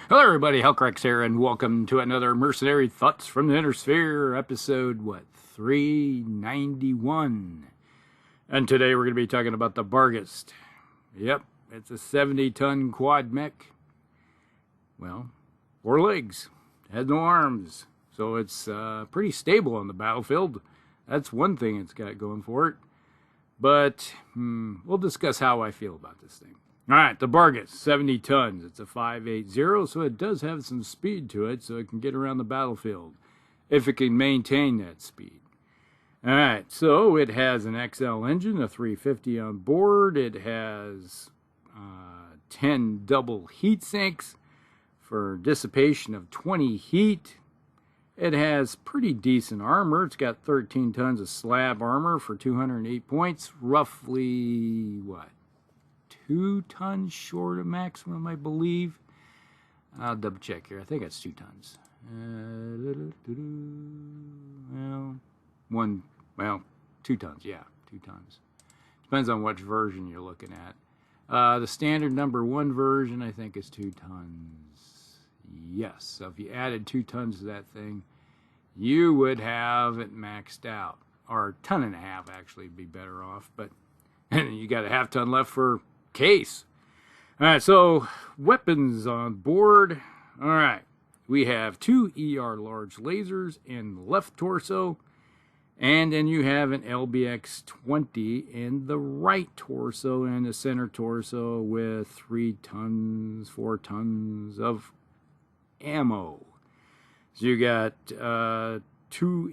Hello everybody, Hellcracks here, and welcome to another Mercenary Thoughts from the Inner Sphere, episode, 391. And today we're going to be talking about the Barghest. Yep, it's a 70-ton quad mech. Well, 4 legs, has no arms, so it's pretty stable on the battlefield. That's one thing it's got going for it. But we'll discuss how I feel about this thing. Alright, the Barghest, 70 tons. It's a 580, so it does have some speed to it, so it can get around the battlefield, if it can maintain that speed. Alright, so it has an XL engine, a 350 on board. It has 10 double heat sinks for dissipation of 20 heat. It has pretty decent armor. It's got 13 tons of slab armor for 208 points, roughly, 2 tons short of maximum, I believe. I'll double check here. I think it's 2 tons. 2 tons. Yeah, 2 tons. Depends on which version you're looking at. The standard number 1 version, I think, is 2 tons. Yes. So if you added 2 tons to that thing, you would have it maxed out. Or 1.5 tons, actually, would be better off. But you got a 0.5 ton left for case. Alright, so weapons on board. Alright, we have 2 ER large lasers in the left torso, and then you have an LBX-20 in the right torso and the center torso with 3 tons, 4 tons of ammo. So you got 2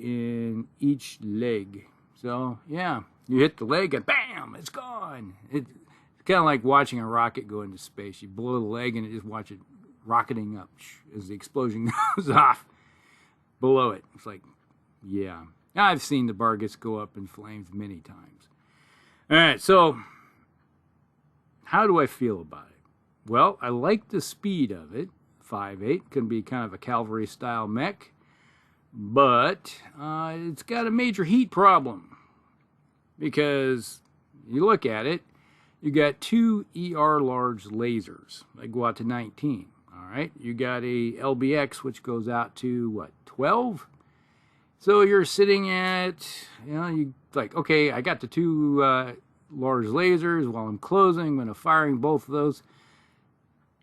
in each leg. So yeah, you hit the leg and bam, it's gone. It's kind of like watching a rocket go into space. You blow the leg and you just watch it rocketing up as the explosion goes off below it. It's like, yeah. I've seen the Barghest go up in flames many times. Alright, so how do I feel about it? Well, I like the speed of it. 5.8 can be kind of a cavalry style mech, but it's got a major heat problem because you look at it, you got 2 ER large lasers. They go out to 19. All right. You got a LBX, which goes out to, 12? So you're sitting at, you like, okay, I got the 2 large lasers. While I'm closing, I'm going to firing both of those.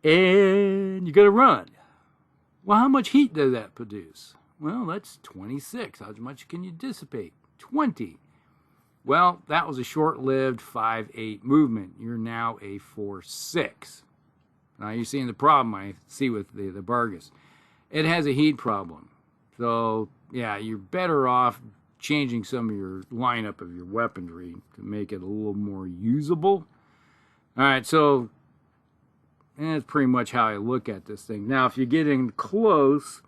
And you got to run. Well, how much heat does that produce? Well, that's 26. How much can you dissipate? 20. Well, that was a short-lived 5.8 movement. You're now a 4.6. Now you're seeing the problem I see with the Barghest. It has a heat problem. So, yeah, you're better off changing some of your lineup of your weaponry to make it a little more usable. All right, so that's pretty much how I look at this thing. Now, if you get in close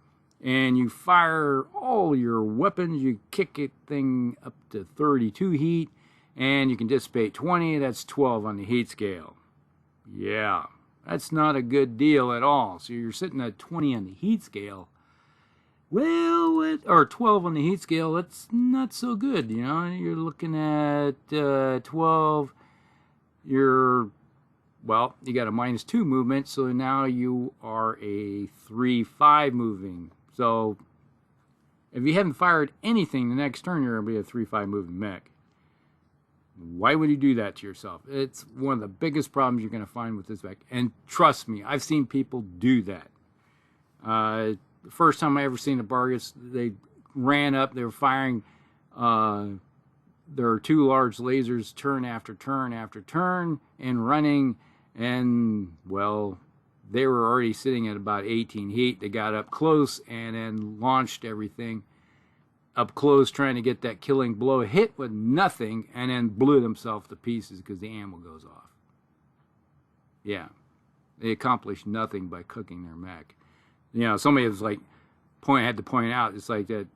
and you fire all your weapons, you kick it thing up to 32 heat, and you can dissipate 20. That's 12 on the heat scale. Yeah, that's not a good deal at all. So you're sitting at 20 on the heat scale. Well, or 12 on the heat scale, that's not so good. You're looking at 12. You got a -2 movement, so now you are a 3.5 moving. So, if you haven't fired anything the next turn, you're going to be a 3.5 moving mech. Why would you do that to yourself? It's one of the biggest problems you're going to find with this mech. And trust me, I've seen people do that. The first time I ever seen a Barghest, they ran up, they were firing their 2 large lasers turn after turn after turn and running, and, well, they were already sitting at about 18 heat. They got up close and then launched everything up close, trying to get that killing blow, hit with nothing, and then blew themselves to pieces because the ammo goes off. Yeah, they accomplished nothing by cooking their mech. Somebody was like, had to point out, it's like that,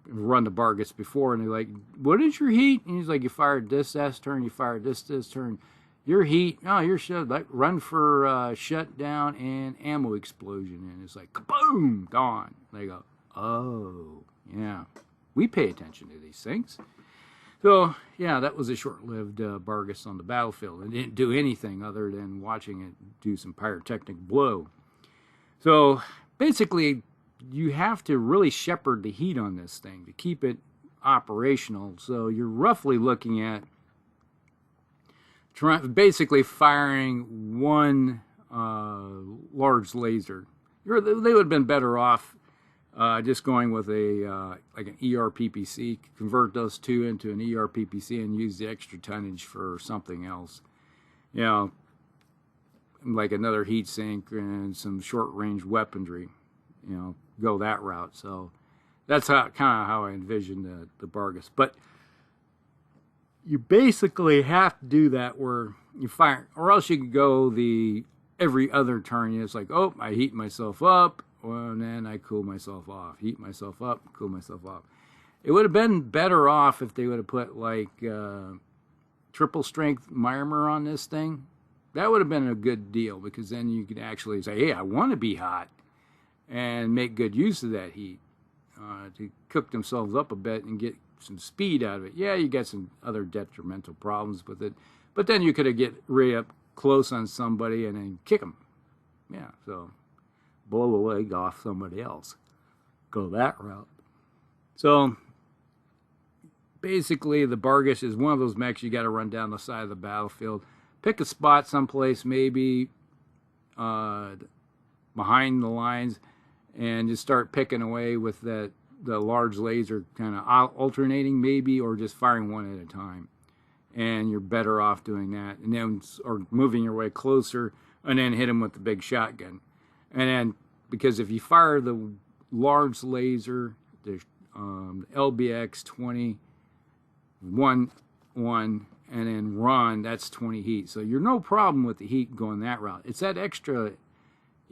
run the Barghest before, and they're like, what is your heat? And he's like, you fired this turn, you fired this turn. Your heat, you're shut, like, run for shutdown and ammo explosion. And it's like, kaboom, gone. They go, oh, yeah. We pay attention to these things. So, yeah, that was a short-lived Barghest on the battlefield. It didn't do anything other than watching it do some pyrotechnic blow. So basically, you have to really shepherd the heat on this thing to keep it operational. So you're roughly looking at basically firing one large laser. They would have been better off just going with a like an ERPPC, convert those two into an ERPPC and use the extra tonnage for something else. You know, like another heat sink and some short-range weaponry. You know, go that route. So that's kind of how I envision the Barghest. But you basically have to do that where you fire, or else you could go the every other turn. It's like, oh, I heat myself up, and then I cool myself off. Heat myself up, cool myself off. It would have been better off if they would have put like triple strength Myrmer on this thing. That would have been a good deal, because then you could actually say, hey, I want to be hot, and make good use of that heat to cook themselves up a bit and get some speed out of it. Yeah, you get some other detrimental problems with it, but then you could have get right up close on somebody and then kick them. Yeah, so blow a leg off somebody else. Go that route. So basically, the Barghest is one of those mechs you got to run down the side of the battlefield. Pick a spot someplace, maybe behind the lines, and just start picking away with the large laser, kind of alternating maybe, or just firing one at a time. And you're better off doing that, and then or moving your way closer, and then hit them with the big shotgun. And then, because if you fire the large laser, the LBX 20, 1, and then run, that's 20 heat. So you're no problem with the heat going that route. It's that extra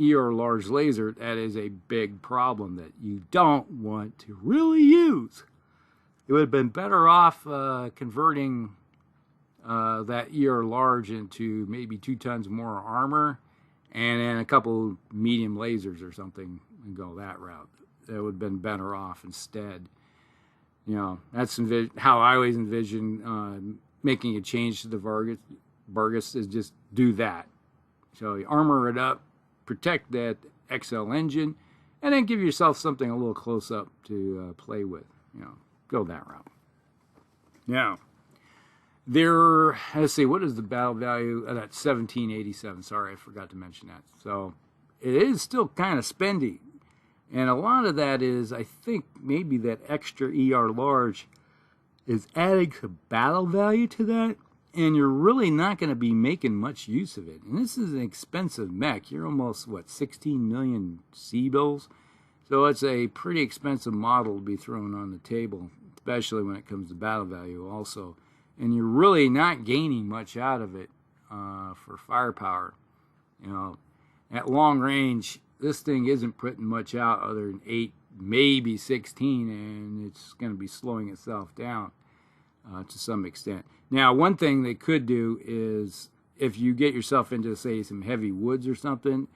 ER large laser that is a big problem that you don't want to really use. It would have been better off converting that ER large into maybe 2 tons more armor, and then a couple medium lasers or something, and go that route. That would have been better off instead. You know, that's how I always envision making a change to the Barghest, is just do that. So you armor it up, protect that XL engine, and then give yourself something a little close up to play with. You know, go that route. Now, let's see, what is the battle value? That's 1787. Sorry, I forgot to mention that. So it is still kind of spendy. And a lot of that is, I think, maybe that extra ER large is adding some battle value to that, and you're really not going to be making much use of it. And this is an expensive mech. You're almost, what, 16 million C-bills? So it's a pretty expensive model to be thrown on the table, especially when it comes to battle value also. And you're really not gaining much out of it for firepower. You know, at long range, this thing isn't putting much out other than 8, maybe 16, and it's going to be slowing itself down to some extent. Now, one thing they could do is, if you get yourself into, say, some heavy woods or something,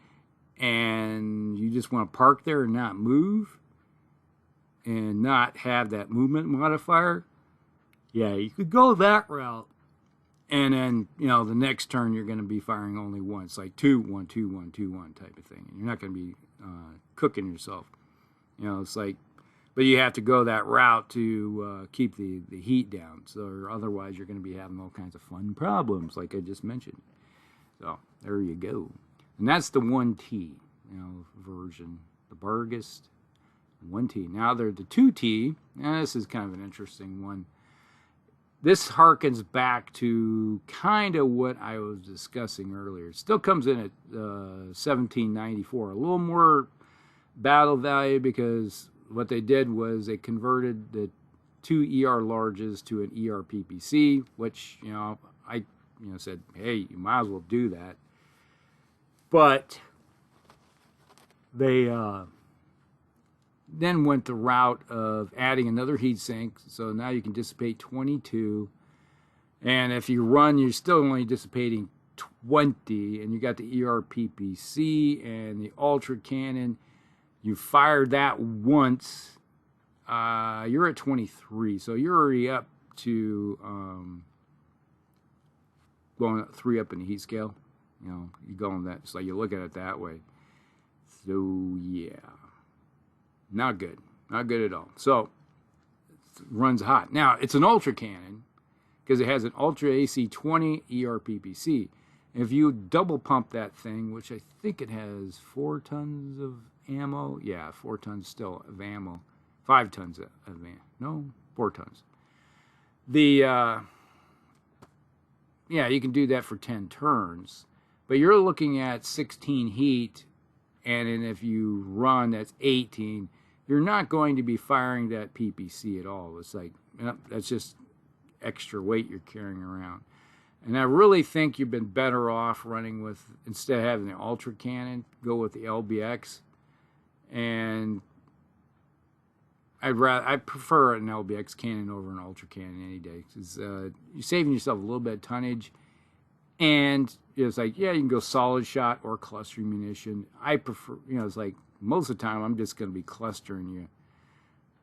and you just want to park there and not move, and not have that movement modifier, yeah, you could go that route. And then, you know, the next turn you're going to be firing only once, like 2, 1, 2, 1, 2, 1 type of thing. And you're not going to be cooking yourself. You know, it's like, but you have to go that route to keep the heat down. So otherwise you're going to be having all kinds of fun problems, like I just mentioned. So there you go. And that's the 1T, you know, version, the Barghest 1T. Now there's the 2T. Now this is kind of an interesting one. This harkens back to kind of what I was discussing earlier. It still comes in at 1794. A little more battle value, because what they did was they converted the 2 ER larges to an ER PPC, which, you know, I said, hey, you might as well do that. But they then went the route of adding another heatsink, so now you can dissipate 22, and if you run, you're still only dissipating 20, and you got the ERPPC and the Ultra Cannon. You fire that once, you're at 23, so you're already up to going 3 up in the heat scale. You know, you're going that, so you look at it that way. So yeah, not good, not good at all. So it runs hot. Now it's an ultra cannon because it has an ultra AC 20 ERPPC. If you double pump that thing, which I think it has 4 tons of ammo, yeah, 4 tons still of ammo, 5 tons of ammo, no, 4 tons. Yeah, you can do that for 10 turns, but you're looking at 16 heat, and then if you run, that's 18. You're not going to be firing that PPC at all. It's like, that's just extra weight you're carrying around. And I really think you've been better off running with, instead of having the Ultra Cannon, go with the LBX. And I prefer an LBX cannon over an Ultra Cannon any day, because you're saving yourself a little bit of tonnage. And it's like, yeah, you can go solid shot or cluster munition. I prefer, it's like most of the time I'm just going to be clustering you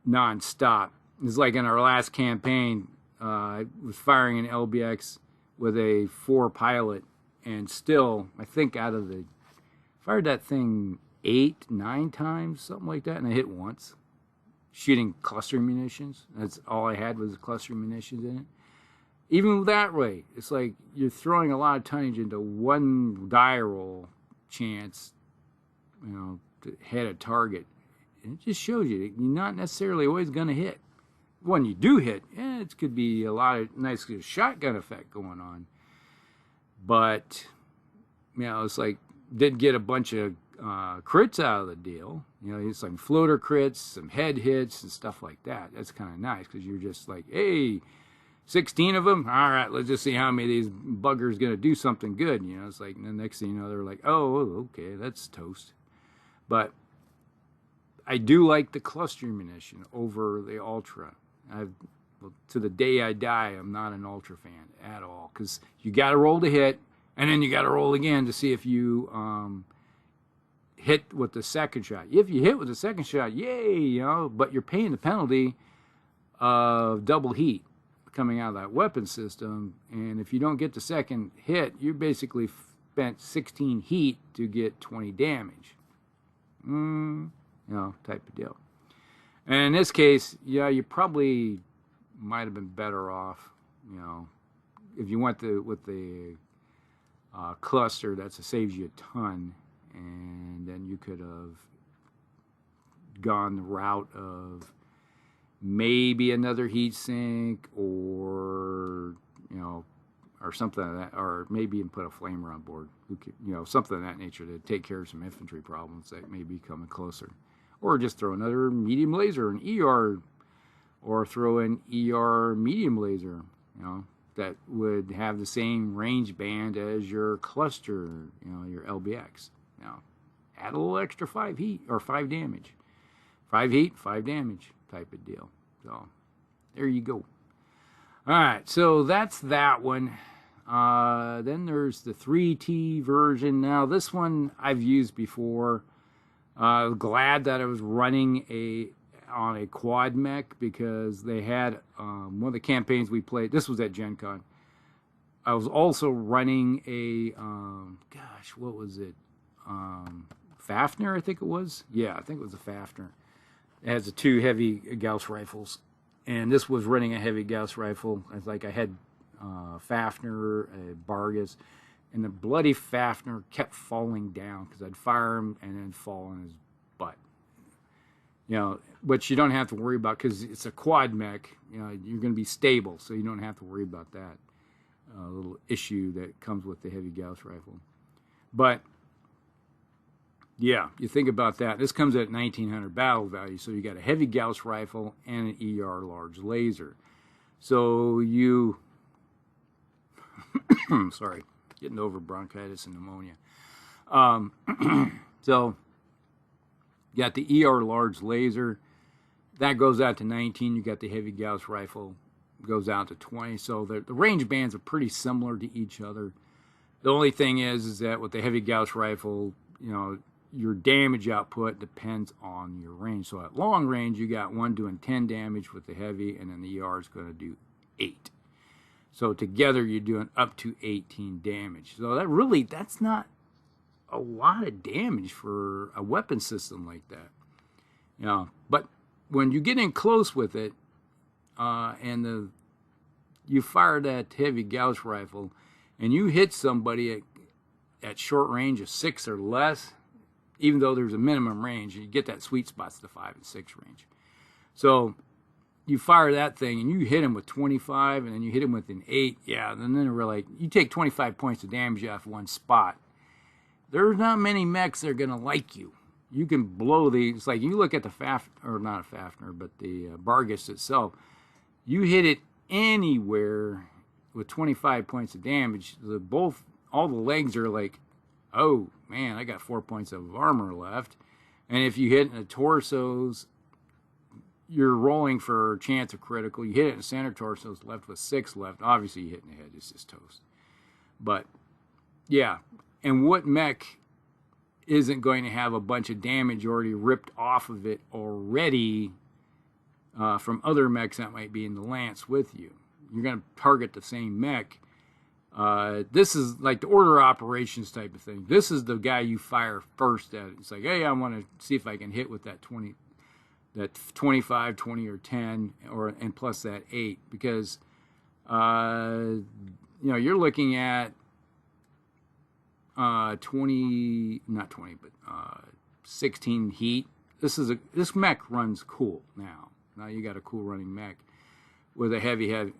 non-stop. It's like in our last campaign, I was firing an LBX with a 4 pilot, and still, I think fired that thing 8, 9 times, something like that, and I hit once, shooting cluster munitions. That's all I had was cluster munitions in it. Even with that rate, it's like you're throwing a lot of tonnage into one die roll chance, to hit a target. And it just shows you that you're not necessarily always going to hit. When you do hit, it could be a lot of nice shotgun effect going on. But, it's like, did get a bunch of crits out of the deal. It's like floater crits, some head hits, and stuff like that. That's kind of nice, because you're just like, hey, 16 of them? All right, let's just see how many of these buggers going to do something good. It's like, and the next thing you know, they're like, oh, okay, that's toast. But I do like the cluster munition over the Ultra. To the day I die, I'm not an Ultra fan at all, because you got to roll to hit, and then you got to roll again to see if you hit with the second shot. If you hit with the second shot, yay, but you're paying the penalty of double heat coming out of that weapon system, and if you don't get the second hit, you basically spent 16 heat to get 20 damage. Type of deal. And in this case, yeah, you probably might have been better off, if you went with the cluster. That saves you a ton, and then you could have gone the route of maybe another heat sink, or or something like that, or maybe even put a flamer on board, something of that nature to take care of some infantry problems that may be coming closer. Or just throw another medium laser, an ER, or throw an ER medium laser, that would have the same range band as your cluster, your LBX. Add a little extra 5 heat, or 5 damage. 5 heat, 5 damage type of deal. So, there you go. Alright, so that's that one. Then there's the 3T version. Now, this one I've used before. Glad that I was running on a quad mech, because they had one of the campaigns we played. This was at Gen Con. I was also running a what was it? Fafnir, I think it was. Yeah, I think it was a Fafnir. It has the 2 heavy Gauss rifles, and this was running a heavy Gauss rifle. I had Fafnir, Barghest. And the bloody Fafnir kept falling down, because I'd fire him and then fall on his butt. But you don't have to worry about, because it's a quad mech, you're going to be stable, so you don't have to worry about that little issue that comes with the heavy Gauss rifle. But, yeah, you think about that. This comes at 1900 battle value, so you got a heavy Gauss rifle and an ER large laser. So you... sorry. Getting over bronchitis and pneumonia. So, you got the ER large laser. That goes out to 19. You got the heavy Gauss rifle. Goes out to 20. So, the range bands are pretty similar to each other. The only thing is that with the heavy Gauss rifle, your damage output depends on your range. So, at long range, you got one doing 10 damage with the heavy, and then the ER is going to do 8. So together you're doing up to 18 damage. So that's not a lot of damage for a weapon system like that. You know, but when you get in close with it, and you fire that heavy Gauss rifle, and you hit somebody at short range of 6 or less, even though there's a minimum range, you get that sweet spot's the 5 and 6 range. So you fire that thing and you hit him with 25, and then you hit him with an 8, yeah, and then we're like, you take 25 points of damage off one spot. There's not many mechs that are going to like you. You can blow it's like you look at the or not a Fafnir, but the Barghest itself. You hit it anywhere with 25 points of damage, all the legs are like, oh man, I got 4 points of armor left. And if you hit in the torsos, you're rolling for a chance of critical. You hit it in the center torso, it's left with 6 left. Obviously, you hit in the head, it's just toast. But yeah, and what mech isn't going to have a bunch of damage already ripped off of it already from other mechs that might be in the lance with you? You're going to target the same mech. This is like the order operations type of thing. This is the guy you fire first at. It's like, hey, I want to see if I can hit with that 25, 20, or 10, and plus that 8, because you know, you're looking at 16 heat. This mech runs cool now. Now you got a cool running mech with a heavy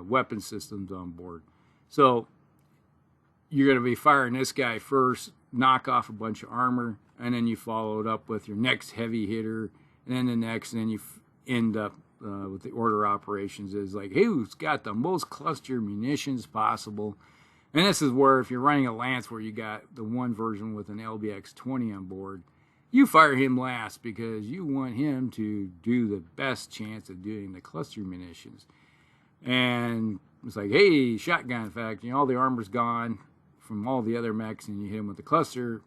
weapon systems on board. So you're going to be firing this guy first, knock off a bunch of armor, and then you follow it up with your next heavy hitter, and then the next, and then you end up with the order operations is like, hey, who's got the most cluster munitions possible? And this is where if you're running a lance where you got the one version with an LBX-20 on board, you fire him last because you want him to do the best chance of doing the cluster munitions. And it's like, hey, shotgun, in fact, you know, all the armor's gone from all the other mechs, and you hit him with the cluster,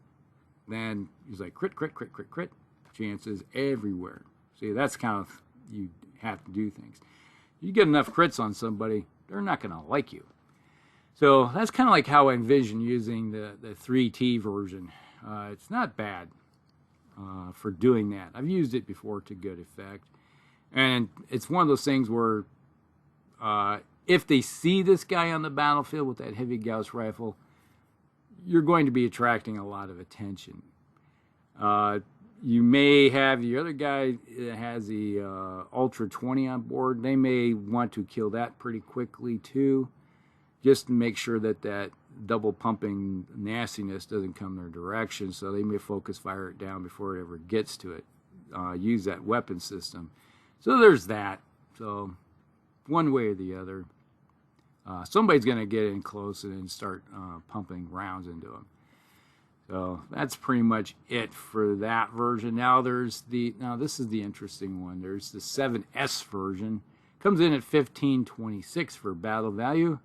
then he's like, crit, crit, crit, crit, crit, chances everywhere. See, that's kind of, you have to do things. You get enough crits on somebody, they're not going to like you. So that's kind of like how I envision using the 3T version. It's not bad for doing that. I've used it before to good effect. And it's one of those things where if they see this guy on the battlefield with that heavy Gauss rifle, you're going to be attracting a lot of attention. You may have the other guy that has the Ultra 20 on board. They may want to kill that pretty quickly too, just to make sure that that double pumping nastiness doesn't come their direction. So they may focus fire it down before it ever gets to it. Use that weapon system. So there's that. So one way or the other, somebody's going to get in close and start pumping rounds into them. So that's pretty much it for that version. Now this is the interesting one. There's the 7S version. Comes in at $15.26 for battle value.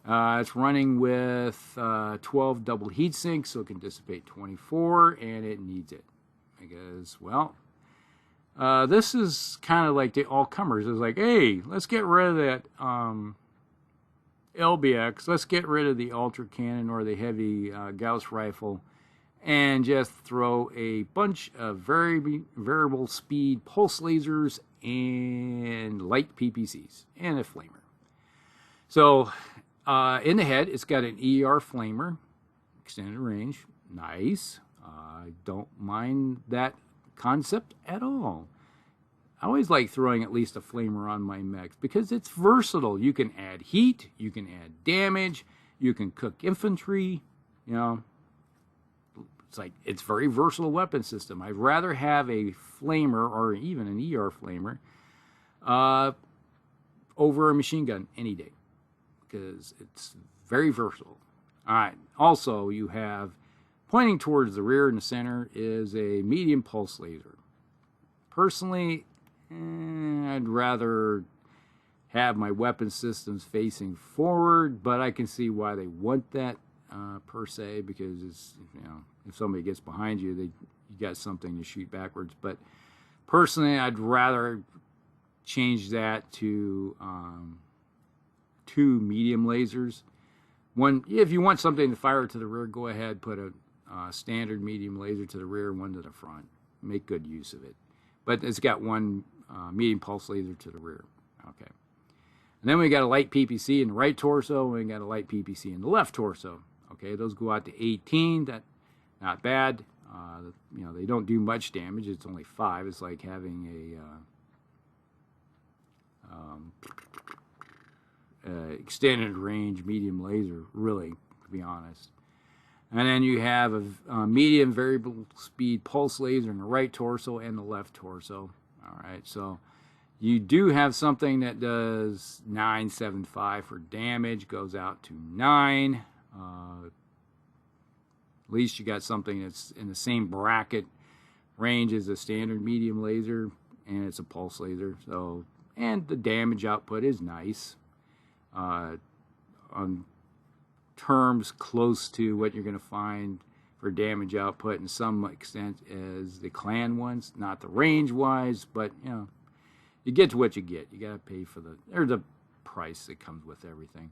It's running with 12 double heat sinks, so it can dissipate 24, and it needs it because, well, this is kind of like the all-comers. It's like, hey, let's get rid of that LBX. Let's get rid of the Ultra Cannon or the heavy Gauss rifle and just throw a bunch of variable speed pulse lasers and light PPCs and a flamer. So in the head, it's got an ER flamer, extended range. Nice. I don't mind that concept at all. I always like throwing at least a flamer on my mechs because it's versatile. You can add heat, you can add damage, you can cook infantry, you know. It's like, it's very versatile weapon system. I'd rather have a flamer or even an ER flamer over a machine gun any day because it's very versatile. All right. Also, you have pointing towards the rear and the center is a medium pulse laser. Personally, I'd rather have my weapon systems facing forward, but I can see why they want that per se, because it's, you know, if somebody gets behind you, you got something to shoot backwards. But personally, I'd rather change that to 2 medium lasers. One, if you want something to fire to the rear, go ahead, put a standard medium laser to the rear, one to the front. Make good use of it. But it's got one medium pulse laser to the rear. Okay. And then we got a light PPC in the right torso, and we got a light PPC in the left torso. Okay, those go out to 18. That not bad. You know, they don't do much damage. It's only 5. It's like having a extended range medium laser, really, to be honest. And then you have a medium variable speed pulse laser in the right torso and the left torso. All right, so you do have something that does 975 for damage, goes out to 9. At least you got something that's in the same bracket range as a standard medium laser, and it's a pulse laser. So, and the damage output is nice. On terms close to what you're going to find for damage output in some extent as the clan ones, not the range wise, but you know, you get to what you get. You got to pay for there's a price that comes with everything.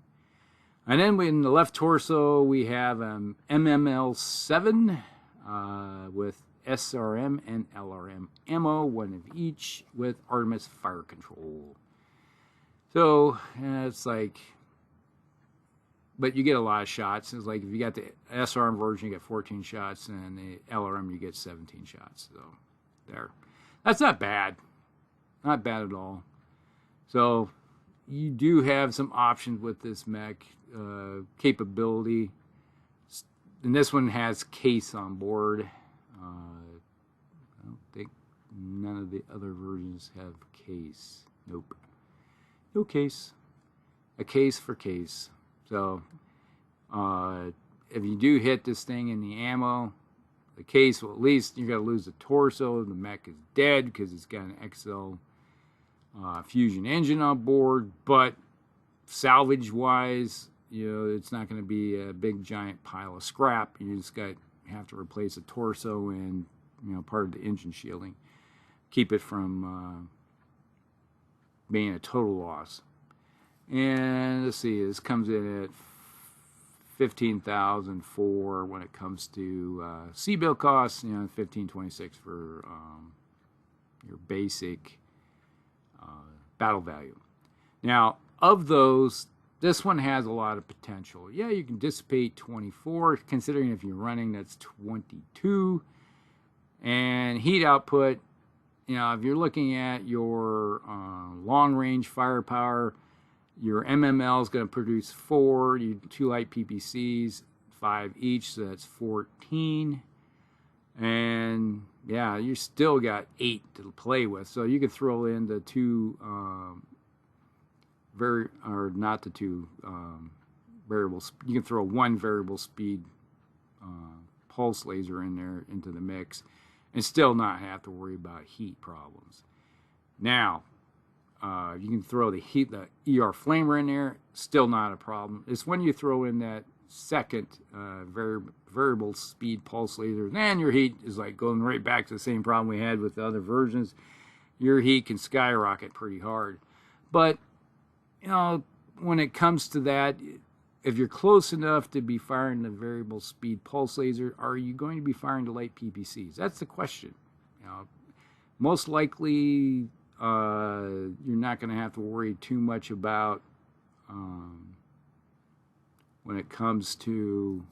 And then in the left torso we have MML7 with SRM and LRM ammo, one of each, with Artemis fire control. So it's like, but you get a lot of shots. It's like if you got the SRM version, you get 14 shots, and the LRM you get 17 shots. So there, that's not bad, not bad at all. So you do have some options with this mech capability, and this one has case on board. I don't think none of the other versions have case. Nope. No case. A case for case. So, if you do hit this thing in the ammo, the case, well, at least you're going to lose the torso. The mech is dead because it's got an XL fusion engine on board. But salvage-wise, you know, it's not going to be a big giant pile of scrap. You just have to replace the torso and, you know, part of the engine shielding. Keep it from being a total loss. And let's see, this comes in at $15,004 when it comes to C-bill costs. You know, $15,226 for your basic battle value. Now, of those, this one has a lot of potential. Yeah, you can dissipate 24, considering if you're running, that's 22. And heat output, you know, if you're looking at your long-range firepower, your MML is going to produce 4, 2 light PPCs, 5 each, so that's 14. And yeah, you still got 8 to play with. So you could throw in the 2 variable. You can throw 1 variable speed pulse laser in there into the mix, and still not have to worry about heat problems. Now, you can throw the ER flamer in there, still not a problem. It's when you throw in that second variable speed pulse laser, then your heat is like going right back to the same problem we had with the other versions. Your heat can skyrocket pretty hard. But, you know, when it comes to that, if you're close enough to be firing the variable speed pulse laser, are you going to be firing the light PPCs? That's the question. You know, most likely, you're not going to have to worry too much about when it comes to,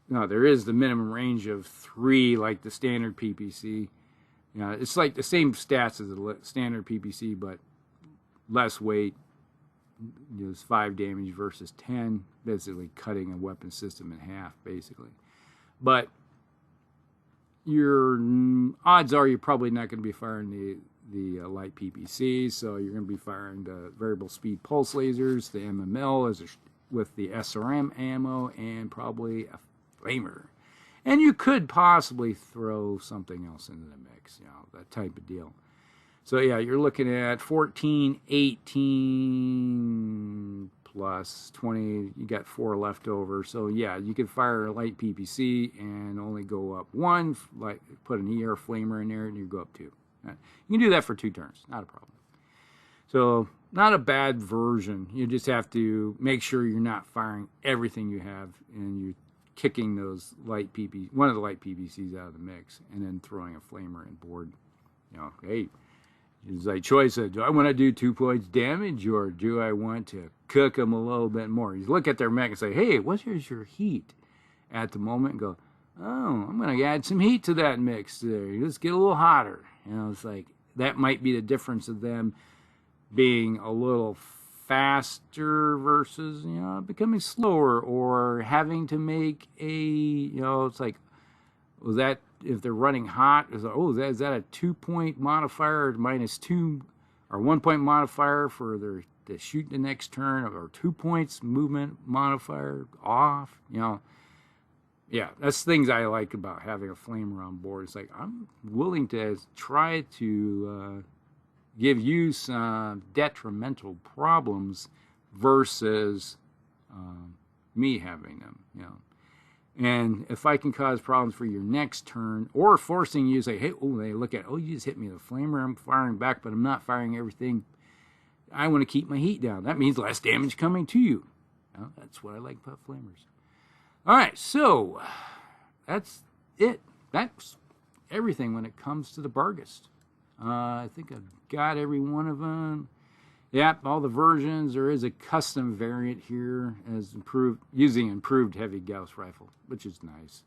no, there is the minimum range of 3 like the standard PPC. You know, it's like the same stats as the standard PPC, but less weight. You know, it's 5 damage versus 10, basically cutting a weapon system in half, basically. But your odds are you're probably not going to be firing the light PPCs, so you're going to be firing the variable speed pulse lasers, the MML with the SRM ammo, and probably a flamer. And you could possibly throw something else into the mix, you know, that type of deal. So yeah, you're looking at 14, 18 plus 20. You got 4 left over. So yeah, you could fire a light PPC and only go up 1. Like put an ER flamer in there, and you go up 2. You can do that for 2 turns, not a problem. So not a bad version. You just have to make sure you're not firing everything you have, and you kicking those one of the light PVCs out of the mix, and then throwing a flamer in board. You know, hey, it's like choice of, do I want to do 2 points damage, or do I want to cook them a little bit more? You look at their mech and say, hey, what's your heat at the moment? And go, oh, I'm going to add some heat to that mix there. Let's get a little hotter. You know, it's like, that might be the difference of them being a little faster versus, you know, becoming slower, or having to make a, you know, it's like, was that, if they're running hot, is that a 2-point modifier, -2, or 1-point modifier for their to shoot the next turn, or 2 points movement modifier off, you know. Yeah, that's things I like about having a flamer on board. It's like, I'm willing to try to give you some detrimental problems versus me having them, you know. And if I can cause problems for your next turn, or forcing you to say, hey, oh, they look at, oh, you just hit me with a flamer, I'm firing back, but I'm not firing everything. I want to keep my heat down. That means less damage coming to you. Well, that's what I like about flamers. All right, so that's it. That's everything when it comes to the Barghest. I think I've got every one of them. Yep, all the versions. There is a custom variant here as using improved heavy Gauss rifle, which is nice.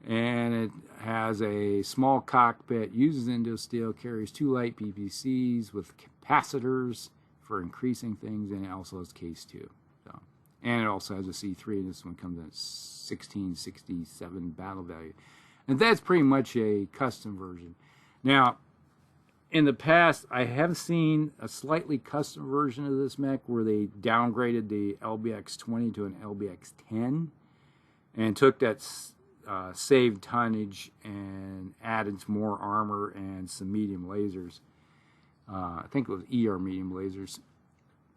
And it has a small cockpit, uses Indo-Steel, carries 2 light PVCs with capacitors for increasing things, and it also has case 2. So, and it also has a C3, and this one comes in at 1667 battle value. And that's pretty much a custom version. Now, in the past, I have seen a slightly custom version of this mech where they downgraded the LBX-20 to an LBX-10 and took that saved tonnage and added some more armor and some medium lasers. I think it was ER medium lasers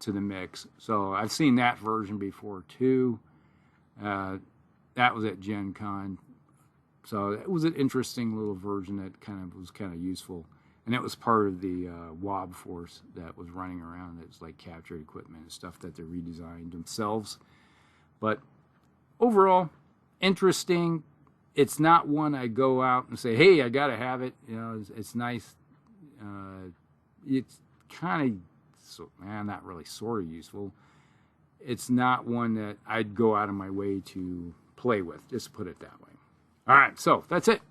to the mix. So I've seen that version before too. That was at Gen Con. So it was an interesting little version that was kind of useful. And it was part of the WOB force that was running around. It was like captured equipment and stuff that they redesigned themselves. But overall, interesting. It's not one I go out and say, hey, I got to have it. You know, it's nice. It's kind of, not really sort of useful. It's not one that I'd go out of my way to play with. Just put it that way. All right, so that's it.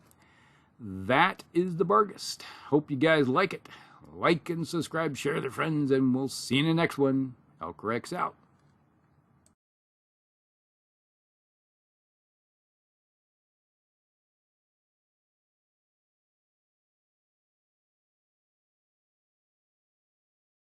That is the Barghest. Hope you guys like it. Like and subscribe, share with your friends, and we'll see you in the next one. Elcrex out.